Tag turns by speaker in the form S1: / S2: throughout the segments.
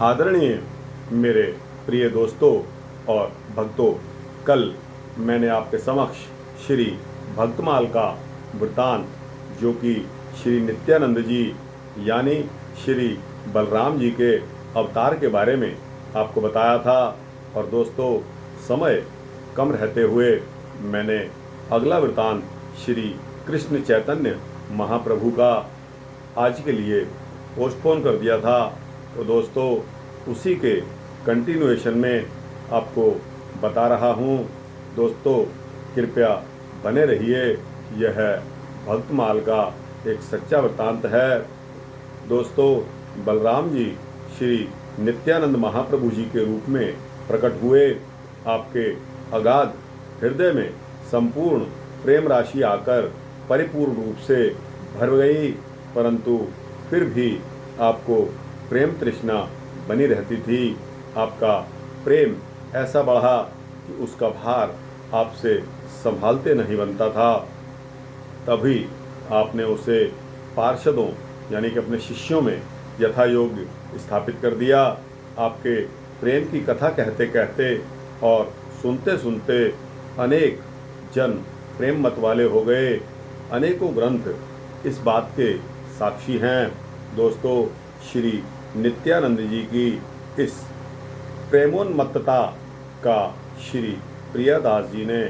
S1: आदरणीय मेरे प्रिय दोस्तों और भक्तों, कल मैंने आपके समक्ष श्री भक्तमाल का वृतांत, जो कि श्री नित्यानंद जी यानी श्री बलराम जी के अवतार के बारे में आपको बताया था। और दोस्तों, समय कम रहते हुए मैंने अगला वृतांत श्री कृष्ण चैतन्य महाप्रभु का आज के लिए पोस्टपोन कर दिया था। तो दोस्तों, उसी के कंटिन्यूएशन में आपको बता रहा हूँ। दोस्तों, कृपया बने रहिए। यह भक्तमाल का एक सच्चा वृतांत है। दोस्तों, बलराम जी श्री नित्यानंद महाप्रभु जी के रूप में प्रकट हुए। आपके अगाध हृदय में संपूर्ण प्रेम राशि आकर परिपूर्ण रूप से भर गई, परंतु फिर भी आपको प्रेम तृष्णा बनी रहती थी। आपका प्रेम ऐसा बढ़ा कि उसका भार आपसे संभालते नहीं बनता था। तभी आपने उसे पार्षदों यानी कि अपने शिष्यों में यथा योग्य स्थापित कर दिया। आपके प्रेम की कथा कहते कहते और सुनते सुनते अनेक जन प्रेम मत वाले हो गए। अनेकों ग्रंथ इस बात के साक्षी हैं। दोस्तों, श्री नित्यानंद जी की इस प्रेमोन्मत्तता का श्री प्रियादास जी ने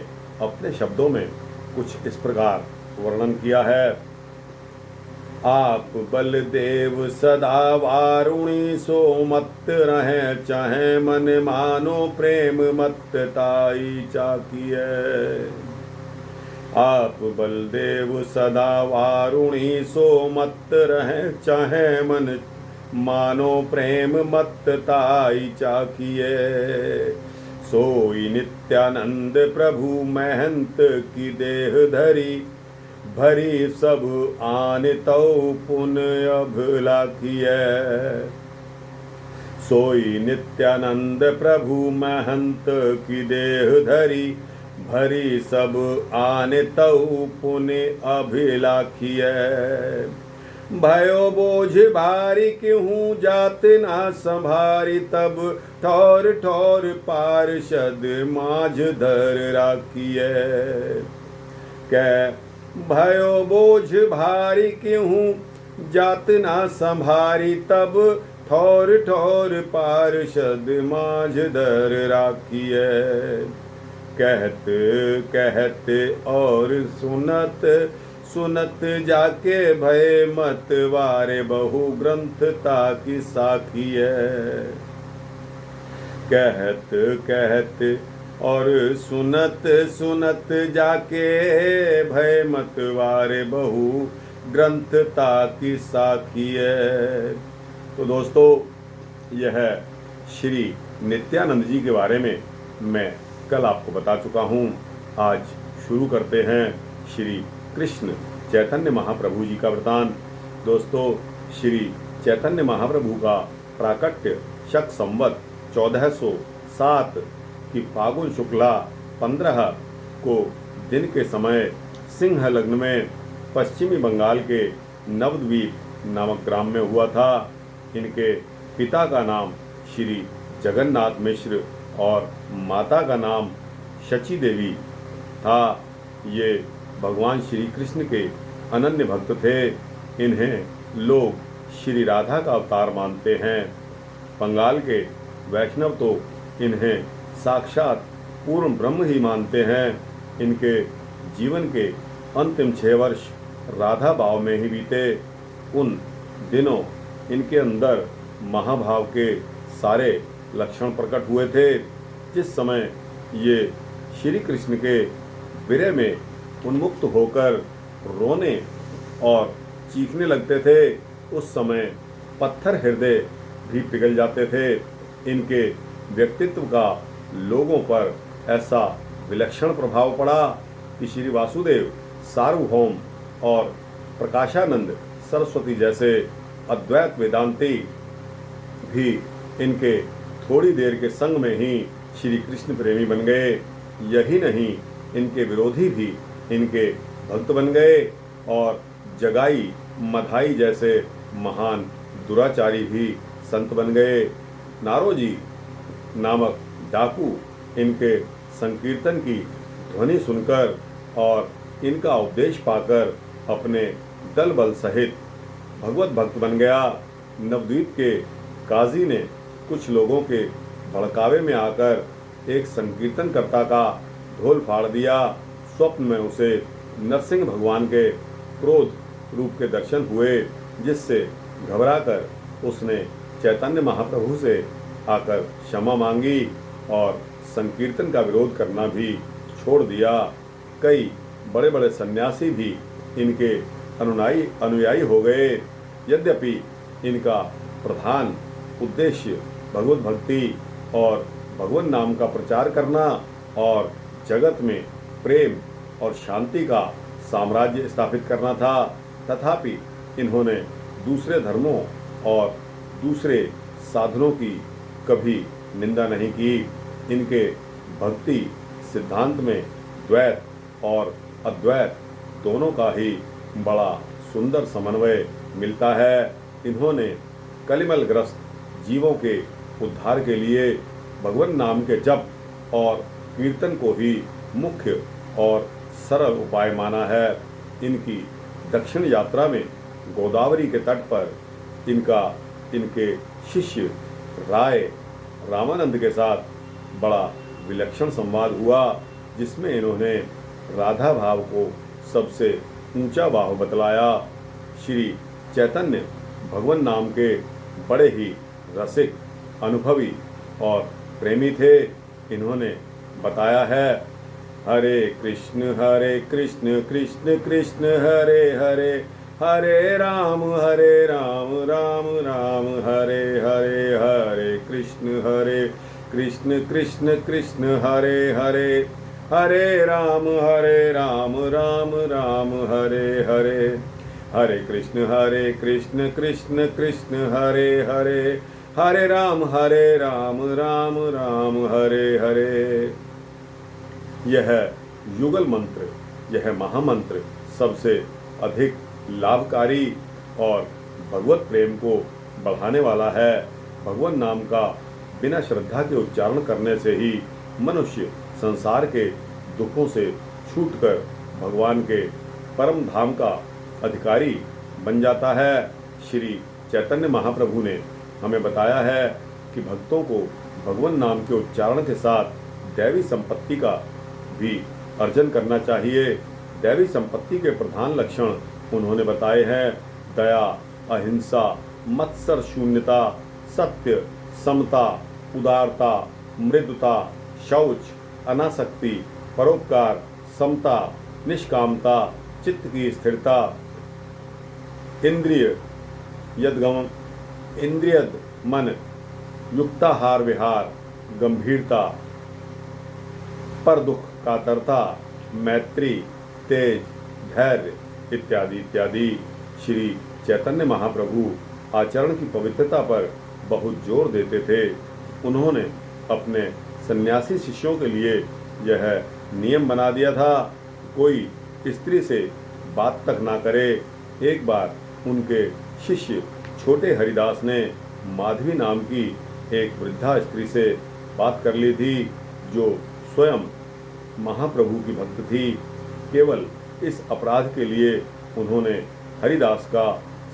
S1: अपने शब्दों में कुछ इस प्रकार वर्णन किया है। आप बलदेव सदा वारुणी सो मत रहे, चाहे मन मानो प्रेम मत ताई चाकिए। आप बलदेव सदा वारुणी सो मत रहे, चाहे मन मानो प्रेम मत ताई चाकिए। सोई नित्यानंद प्रभु महंत की देह धरी, भरी सब आन तौ पुन अभला किए। सोई नित्यानंद प्रभु महंत की देह धरी, भरी सब आन तौ पुन अभिला किए। भयो बोझ भारी क्यों जात ना संभारी, तब ठौर ठौर पार्षद माझ धर राखिए। कै भयो बोझ भारी क्यों जात ना संभारी, तब ठौर ठौर पार्षद माझ धर राखिए। कहत कहत और सुनत सुनत जाके भय मत वारे, बहु ग्रंथ ताकि साखिए। कहत कहत और सुनत सुनत जाके भय मत वारे, बहु ग्रंथ ताकि साखिए। तो दोस्तों, यह श्री नित्यानंद जी के बारे में मैं कल आपको बता चुका हूँ। आज शुरू करते हैं श्री कृष्ण चैतन्य महाप्रभु जी का वृतांत। दोस्तों, श्री चैतन्य महाप्रभु का प्राकट्य शक संवत 1407 की फागुन शुक्ला 15 को दिन के समय सिंह लग्न में पश्चिमी बंगाल के नवद्वीप नामक ग्राम में हुआ था। इनके पिता का नाम श्री जगन्नाथ मिश्र और माता का नाम शची देवी था। ये भगवान श्री कृष्ण के अनन्य भक्त थे। इन्हें लोग श्री राधा का अवतार मानते हैं। बंगाल के वैष्णव तो इन्हें साक्षात पूर्ण ब्रह्म ही मानते हैं। इनके जीवन के अंतिम 6 वर्ष राधा भाव में ही बीते। उन दिनों इनके अंदर महाभाव के सारे लक्षण प्रकट हुए थे। जिस समय ये श्री कृष्ण के विरह में उन्मुक्त होकर रोने और चीखने लगते थे, उस समय पत्थर हृदय भी पिघल जाते थे। इनके व्यक्तित्व का लोगों पर ऐसा विलक्षण प्रभाव पड़ा कि श्री वासुदेव, सार्वभौम और प्रकाशानंद सरस्वती जैसे अद्वैत वेदांती भी इनके थोड़ी देर के संग में ही श्री कृष्ण प्रेमी बन गए। यही नहीं, इनके विरोधी भी इनके भक्त बन गए और जगाई मधाई जैसे महान दुराचारी भी संत बन गए। नारोजी नामक डाकू इनके संकीर्तन की ध्वनि सुनकर और इनका उपदेश पाकर अपने दल बल सहित भगवत भक्त बन गया। नवद्वीप के काजी ने कुछ लोगों के भड़कावे में आकर एक संकीर्तनकर्ता का ढोल फाड़ दिया। स्वप्न में उसे नरसिंह भगवान के क्रोध रूप के दर्शन हुए, जिससे घबराकर उसने चैतन्य महाप्रभु से आकर क्षमा मांगी और संकीर्तन का विरोध करना भी छोड़ दिया। कई बड़े बड़े सन्यासी भी इनके अनुयायी हो गए। यद्यपि इनका प्रधान उद्देश्य भगवत भक्ति और भगवान नाम का प्रचार करना और जगत में प्रेम और शांति का साम्राज्य स्थापित करना था, तथापि इन्होंने दूसरे धर्मों और दूसरे साधनों की कभी निंदा नहीं की। इनके भक्ति सिद्धांत में द्वैत और अद्वैत दोनों का ही बड़ा सुंदर समन्वय मिलता है। इन्होंने कलिमलग्रस्त जीवों के उद्धार के लिए भगवान नाम के जप और कीर्तन को ही मुख्य और सरल उपाय माना है। इनकी दक्षिण यात्रा में गोदावरी के तट पर इनके शिष्य राय रामानंद के साथ बड़ा विलक्षण संवाद हुआ, जिसमें इन्होंने राधा भाव को सबसे ऊंचा भाव बतलाया। श्री चैतन्य भगवान नाम के बड़े ही रसिक, अनुभवी और प्रेमी थे। इन्होंने बताया है, हरे कृष्ण कृष्ण कृष्ण हरे हरे, हरे राम राम राम हरे हरे, हरे कृष्ण कृष्ण कृष्ण हरे हरे, हरे राम राम राम हरे हरे, हरे कृष्ण कृष्ण कृष्ण हरे हरे, हरे राम राम राम हरे हरे। यह युगल मंत्र, यह महामंत्र सबसे अधिक लाभकारी और भगवत प्रेम को बढ़ाने वाला है। भगवान नाम का बिना श्रद्धा के उच्चारण करने से ही मनुष्य संसार के दुखों से छूटकर भगवान के परम धाम का अधिकारी बन जाता है। श्री चैतन्य महाप्रभु ने हमें बताया है कि भक्तों को भगवान नाम के उच्चारण के साथ दैवी संपत्ति का भी अर्जन करना चाहिए। दैवी संपत्ति के प्रधान लक्षण उन्होंने बताए हैं, दया, अहिंसा, मत्सर शून्यता, सत्य, समता, उदारता, मृदुता, शौच, अनासक्ति, परोपकार, समता, निष्कामता, चित्त की स्थिरता, इंद्रिय मन, युक्ताहार विहार, गंभीरता, पर दुख कातरता, मैत्री, तेज, धैर्य इत्यादि इत्यादि। श्री चैतन्य महाप्रभु आचरण की पवित्रता पर बहुत जोर देते थे। उन्होंने अपने सन्यासी शिष्यों के लिए यह नियम बना दिया था, कोई स्त्री से बात तक ना करे। एक बार उनके शिष्य छोटे हरिदास ने माधवी नाम की एक वृद्धा स्त्री से बात कर ली थी, जो स्वयं महाप्रभु की भक्त थी। केवल इस अपराध के लिए उन्होंने हरिदास का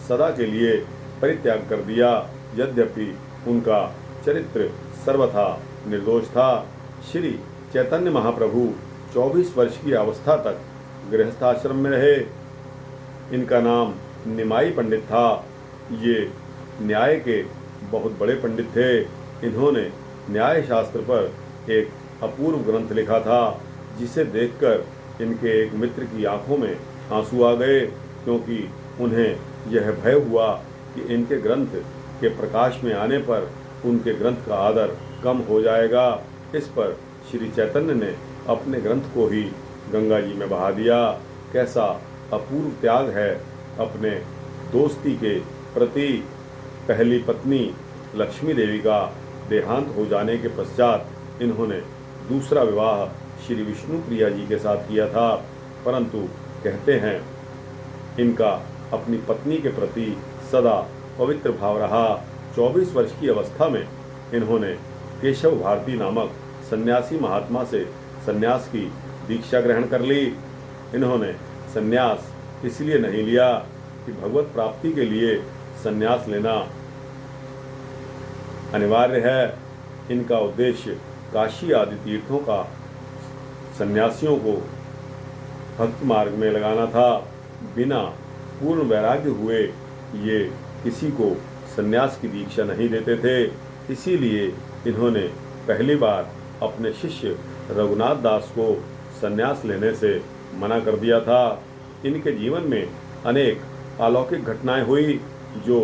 S1: सदा के लिए परित्याग कर दिया। यद्यपि उनका चरित्र सर्वथा निर्दोष था। श्री चैतन्य महाप्रभु 24 वर्ष की अवस्था तक गृहस्थाश्रम में रहे। इनका नाम निमाई पंडित था। ये न्याय के बहुत बड़े पंडित थे। इन्होंने न्याय शास्त्र पर एक अपूर्व ग्रंथ लिखा था, जिसे देखकर इनके एक मित्र की आंखों में आंसू आ गए, क्योंकि उन्हें यह भय हुआ कि इनके ग्रंथ के प्रकाश में आने पर उनके ग्रंथ का आदर कम हो जाएगा। इस पर श्री चैतन्य ने अपने ग्रंथ को ही गंगा जी में बहा दिया। कैसा अपूर्व त्याग है अपने दोस्ती के प्रति। पहली पत्नी लक्ष्मी देवी का देहांत हो जाने के पश्चात इन्होंने दूसरा विवाह श्री विष्णु प्रिया जी के साथ किया था, परंतु कहते हैं इनका अपनी पत्नी के प्रति सदा पवित्र भाव रहा। 24 वर्ष की अवस्था में इन्होंने केशव भारती नामक सन्यासी महात्मा से सन्यास की दीक्षा ग्रहण कर ली। इन्होंने सन्यास इसलिए नहीं लिया कि भगवत प्राप्ति के लिए सन्यास लेना अनिवार्य है। इनका उद्देश्य काशी आदि तीर्थों का सन्यासियों को भक्त मार्ग में लगाना था। बिना पूर्ण वैराग्य हुए ये किसी को सन्यास की दीक्षा नहीं देते थे। इसीलिए इन्होंने पहली बार अपने शिष्य रघुनाथ दास को सन्यास लेने से मना कर दिया था। इनके जीवन में अनेक अलौकिक घटनाएं हुई जो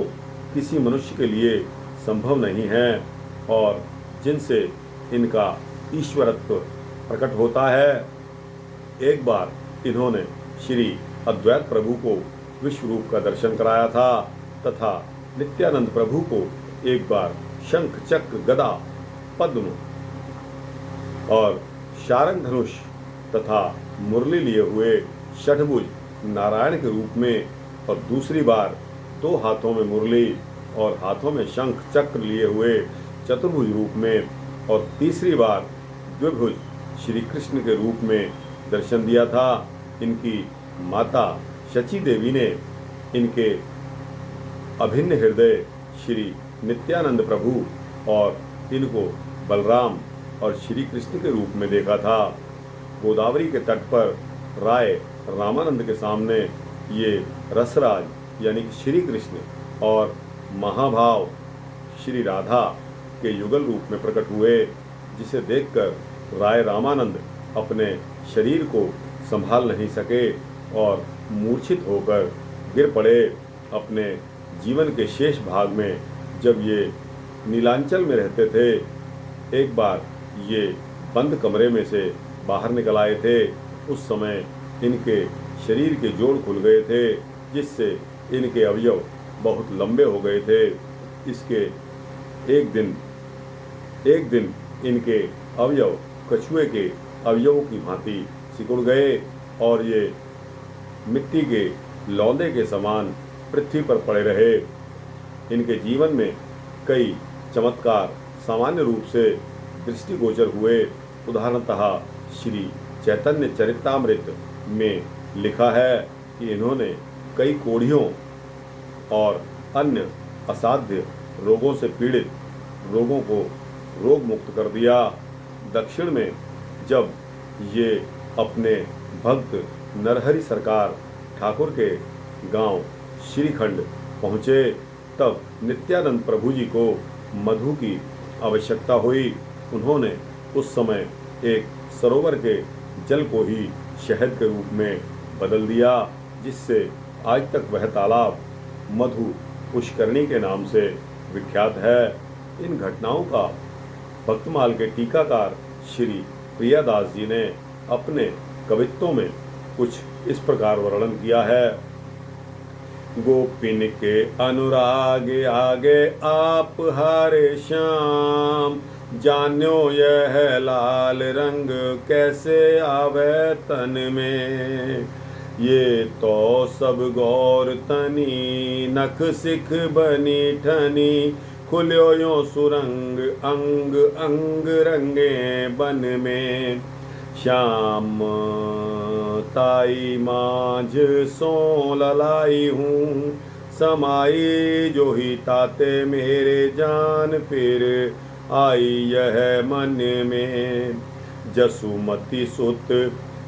S1: किसी मनुष्य के लिए संभव नहीं है और जिनसे इनका ईश्वरत्व प्रकट होता है। एक बार इन्होंने श्री अद्वैत प्रभु को विश्व रूप का दर्शन कराया था तथा नित्यानंद प्रभु को एक बार शंख चक्र गदा पद्म और शारंग धनुष तथा मुरली लिए हुए षठभुज नारायण के रूप में और दूसरी बार 2 हाथों में मुरली और हाथों में शंख चक्र लिए हुए चतुर्भुज रूप में और तीसरी बार द्विभुज श्री कृष्ण के रूप में दर्शन दिया था। इनकी माता शची देवी ने इनके अभिन्न हृदय श्री नित्यानंद प्रभु और इनको बलराम और श्री कृष्ण के रूप में देखा था। गोदावरी के तट पर राय रामानंद के सामने ये रसराज यानी कि श्री कृष्ण और महाभाव श्री राधा के युगल रूप में प्रकट हुए, जिसे देखकर राय रामानंद अपने शरीर को संभाल नहीं सके और मूर्छित होकर गिर पड़े। अपने जीवन के शेष भाग में जब ये नीलांचल में रहते थे, एक बार ये बंद कमरे में से बाहर निकल आए थे। उस समय इनके शरीर के जोड़ खुल गए थे, जिससे इनके अवयव बहुत लंबे हो गए थे। इसके एक दिन इनके अवयव कछुए के अवयवों की भांति सिकुड़ गए और ये मिट्टी के लौंदे के समान पृथ्वी पर पड़े रहे। इनके जीवन में कई चमत्कार सामान्य रूप से दृष्टिगोचर हुए। उदाहरणतः श्री चैतन्य चरितामृत में लिखा है कि इन्होंने कई कोढ़ियों और अन्य असाध्य रोगों से पीड़ित रोगों को रोग मुक्त कर दिया। दक्षिण में जब ये अपने भक्त नरहरि सरकार ठाकुर के गांव श्रीखंड पहुँचे, तब नित्यानंद प्रभु जी को मधु की आवश्यकता हुई। उन्होंने उस समय एक सरोवर के जल को ही शहद के रूप में बदल दिया, जिससे आज तक वह तालाब मधु पुष्करणी के नाम से विख्यात है। इन घटनाओं का भक्तमाल के टीकाकार श्री प्रियादास जी ने अपने कवित्तों में कुछ इस प्रकार वर्णन किया है। गोपिन के अनुराग आगे आप हारे श्याम, जान्यो यह लाल रंग कैसे आवे तन में। ये तो सब गौर तनी नख सिख बनी ठनी, खुल्यो यो सुरंग अंग अंग रंगे बन में। श्याम ताई माझ सो ललाई हूँ, समाई जो ही ताते मेरे जान फिर आई यह मन में। जसुमती सुत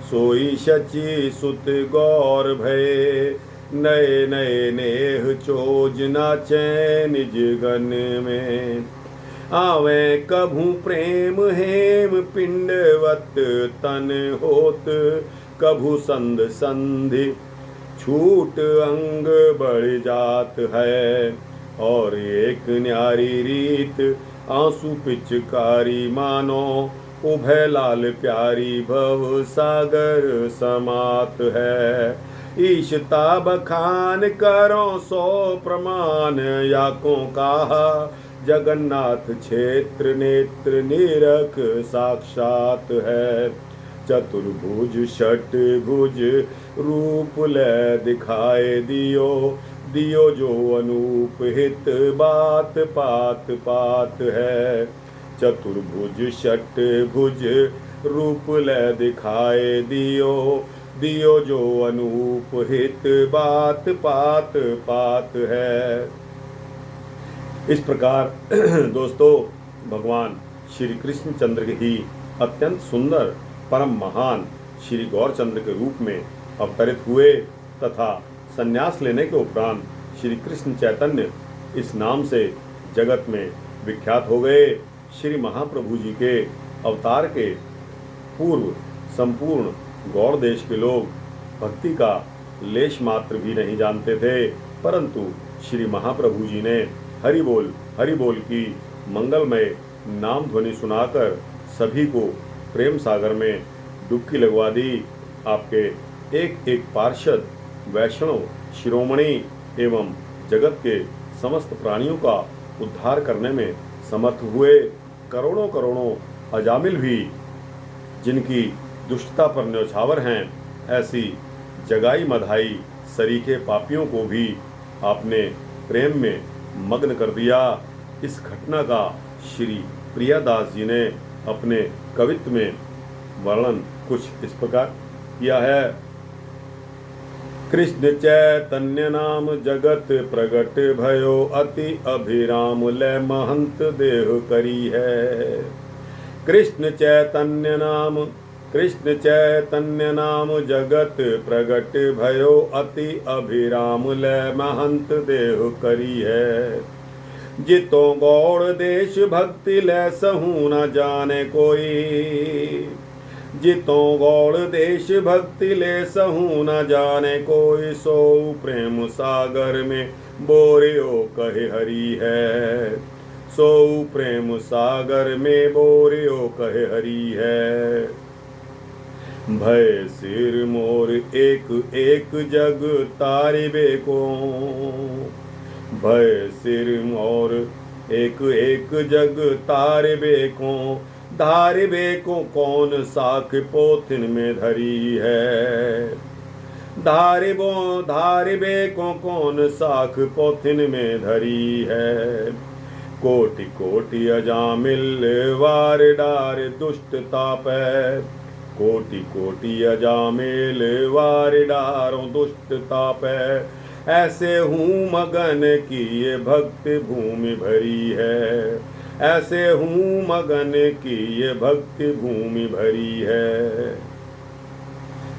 S1: सोई शची सुत गौर भये, नए नए नेह चोज नाचे निज गन में। आवे कभू प्रेम हेम पिंडवत तन होत, कभू संध संधि छूट अंग बढ़ जात है। और एक न्यारी रीत आंसू पिचकारी मानो, उभय लाल प्यारी भव सागर समात है। ईशता बखान करो सो प्रमाण, याकों कहा जगन्नाथ क्षेत्र नेत्र निरख साक्षात है। चतुर्भुज षटभुज रूप ले दिखाए दियो, दियो जो अनूप हित बात पात पात है। चतुर्भुज षटभुज रूप ले दिखाए दियो, दियो जो अनूप हित बात पात पात है। इस प्रकार दोस्तों भगवान श्री कृष्ण चंद्र ही अत्यंत सुंदर परम महान श्री गौरचंद्र के रूप में अवतरित हुए तथा संन्यास लेने के उपरांत श्री कृष्ण चैतन्य इस नाम से जगत में विख्यात हो गए। श्री महाप्रभु जी के अवतार के पूर्व संपूर्ण गौड़ देश के लोग भक्ति का लेश मात्र भी नहीं जानते थे, परंतु श्री महाप्रभु जी ने हरि बोल की मंगलमय नाम ध्वनि सुनाकर सभी को प्रेम सागर में डुबकी लगवा दी। आपके एक एक पार्षद वैष्णव शिरोमणि एवं जगत के समस्त प्राणियों का उद्धार करने में समर्थ हुए। करोड़ों करोड़ों अजामिल भी जिनकी दुष्टता पर न्यौछावर हैं, ऐसी जगाई मधाई सरीखे पापियों को भी आपने प्रेम में मग्न कर दिया। इस घटना का श्री प्रियादास जी ने अपने कवित्व में वर्णन कुछ इस प्रकार किया है। कृष्ण चैतन्य नाम जगत प्रगट भयो, अति अभिराम ले महंत देह करी है। कृष्ण चैतन्य नाम जगत प्रगट भयो, अति अभिराम ले महंत देह करी है। जितो गौड़ देश भक्ति ले सहू न जाने कोई, जितो गौड़ देश भक्ति ले सहू न जाने कोई। सो प्रेम सागर में बोरियो कहे हरि है, सो प्रेम सागर में बोरियो कहे हरि है। भय सिर मोर एक एक जग तारिबे को, भय सिर मोर एक एक जग तारिबे को। धारिबे को कौन साख पोथिन में धरी है, धारिबे को कौन साख पोथिन में धरी है। कोटि कोटि अजामिल वार डार दुष्ट तापै, कोटि कोटि अजामिल वार डारों दुष्ट तापै। ऐसे हूँ मगन की ये भक्ति भूमि भरी है, ऐसे हूँ मगन की ये भक्ति भूमि भरी है।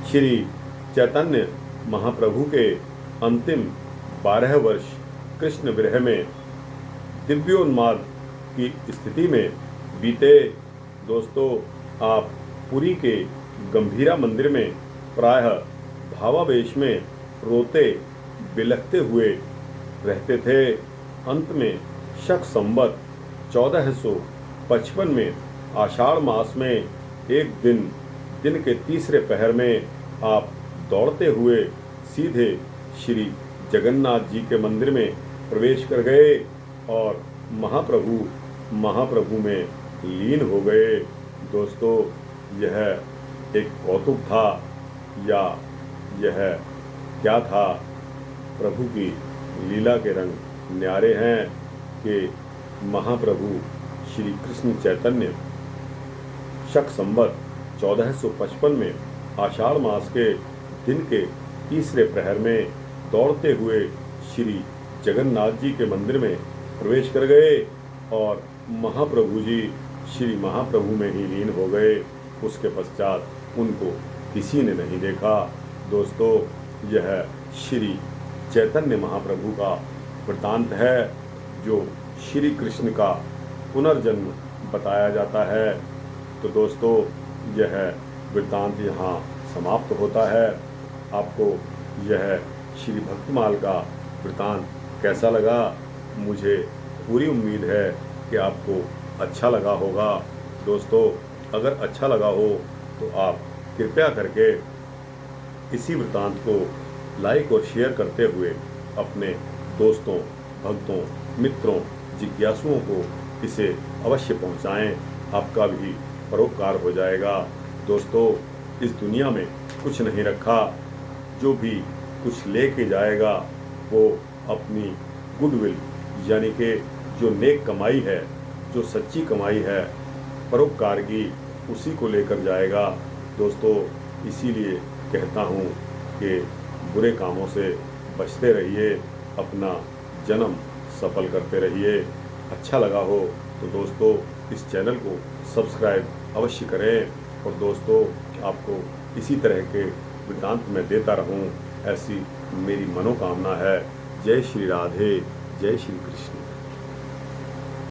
S1: श्री चैतन्य महाप्रभु के अंतिम 12 वर्ष कृष्ण विरह में दिव्योन्माद की स्थिति में बीते। दोस्तों आप पुरी के गंभीरा मंदिर में प्रायः भावावेश में रोते बिलखते हुए रहते थे। अंत में शक संवत 1455 में आषाढ़ मास में एक दिन के तीसरे पहर में आप दौड़ते हुए सीधे श्री जगन्नाथ जी के मंदिर में प्रवेश कर गए और महाप्रभु में लीन हो गए। दोस्तों यह एक कौतुक था या यह क्या था? प्रभु की लीला के रंग न्यारे हैं कि महाप्रभु श्री कृष्ण चैतन्य शक संवत 1455 में आषाढ़ मास के दिन के तीसरे प्रहर में दौड़ते हुए श्री जगन्नाथ जी के मंदिर में प्रवेश कर गए और महाप्रभु जी श्री महाप्रभु में ही लीन हो गए। उसके पश्चात उनको किसी ने नहीं देखा। दोस्तों यह श्री चैतन्य महाप्रभु का वृत्तांत है जो श्री कृष्ण का पुनर्जन्म बताया जाता है। तो दोस्तों यह वृत्तांत यहाँ समाप्त होता है। आपको यह श्री भक्तिमाल का वृत्तांत कैसा लगा? मुझे पूरी उम्मीद है कि आपको अच्छा लगा होगा। दोस्तों अगर अच्छा लगा हो तो आप कृपया करके इसी वृत्तांत को लाइक और शेयर करते हुए अपने दोस्तों, भक्तों, मित्रों, जिज्ञासुओं को इसे अवश्य पहुंचाएं। आपका भी परोपकार हो जाएगा। दोस्तों इस दुनिया में कुछ नहीं रखा, जो भी कुछ लेके जाएगा वो अपनी गुडविल यानी कि जो नेक कमाई है, जो सच्ची कमाई है, परोपकार की, उसी को लेकर जाएगा। दोस्तों, इसीलिए कहता हूँ कि बुरे कामों से बचते रहिए, अपना जन्म सफल करते रहिए। अच्छा लगा हो तो दोस्तों इस चैनल को सब्सक्राइब अवश्य करें। और दोस्तों, आपको इसी तरह के वृत्तांत मैं देता रहूं, ऐसी मेरी मनोकामना है। जय श्री राधे, जय श्री कृष्ण।